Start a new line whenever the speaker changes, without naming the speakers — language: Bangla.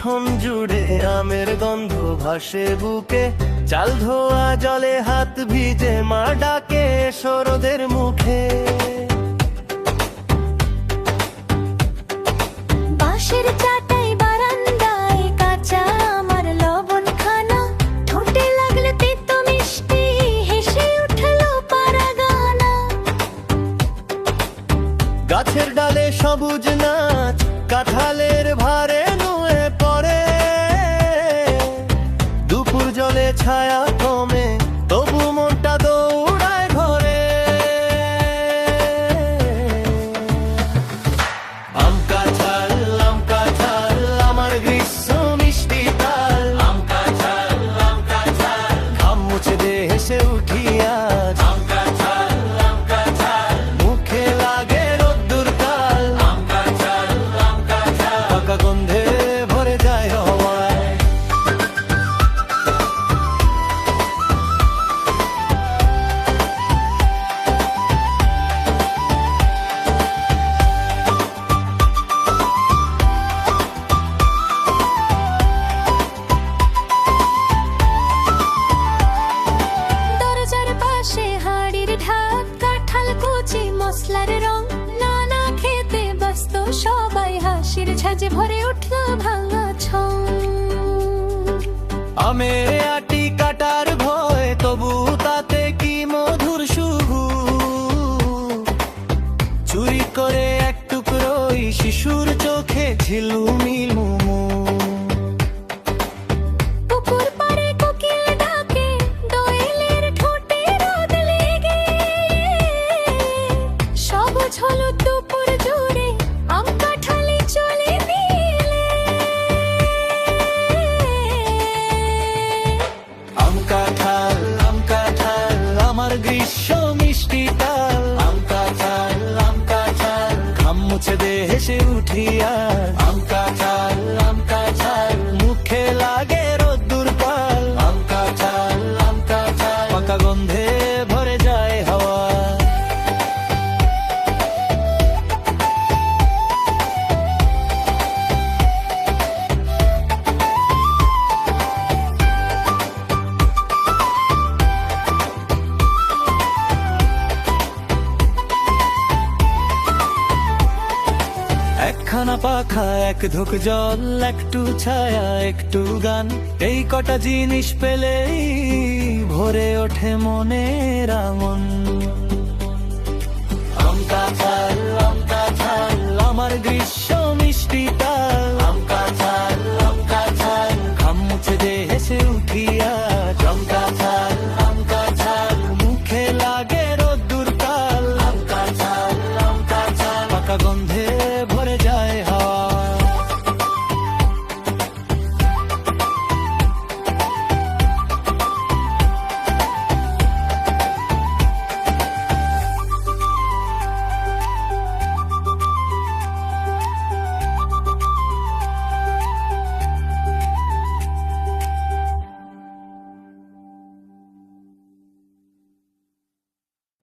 উঠোন জুড়ে আমের গন্ধ ভাসে বুকে, চাল ধোয়া জলে হাত ভিজে মা ডাকে সরোদের মুখে।
বাঁশের চাটাই বারান্দায় কাঁচা আমার লবণ খানা, ঠোঁটে লাগলে তেতো মিষ্টি হেসে উঠলো পারাগানা।
গাছের ডালে সবুজ নাচ কাঁঠালের ভারে নুয়ে পড়ে, দুপুর জলে ছায়া কমে তবু মনটা দৌড়ায় ঘরে। আম কাঁঠাল আমার গ্রীষ্ম মিষ্টি তাল, আম কাঁঠাল ঘাম মুছে দে হেসে উঠি আজ। আম কাঁঠাল মুখে লাগে রোদ্দুর কাল, আম কাঁঠাল পাকা গন্ধে ভরে যায় হওয়ায়।
দরজার পাশে হাড়ির ঢাক, কাঁঠাল কুচি মশলার রং, নানা খেতে ব্যস্ত সবাই, হাসির ঝাঁজে ভরে উঠলো ভাঙা ছং।
আমের আটি কাটার ভয় তবু তাতে কি মধুর শুভু, চুরি করে এক টুকরোই শিশুর চোখে ঝিলুমিলু।
পুকুর পাড়ে কোকিল ডাকে, দোয়েলের ঠোঁটে রোদ লেগে, সবুজ হলুদ দুপুর জুড়ে আম কাঁঠালি চলে দিলে।
আম কাঁঠাল আমার গ্রীষ্ম মিষ্টি তাল, আম কাঁঠাল ঘাম মুছে দে হেসে উঠি আর। আম কাঁঠাল মুখে লাগে রোদ্দুর পাল, আম কাঁঠাল পাকা গন্ধে ভরে যায় হাওয়া। একখানা পাখা এক ধুক জল একটু ছায়া একটু গান, এই কটা জিনিস পেলেই ভরে ওঠে মনের আঙন।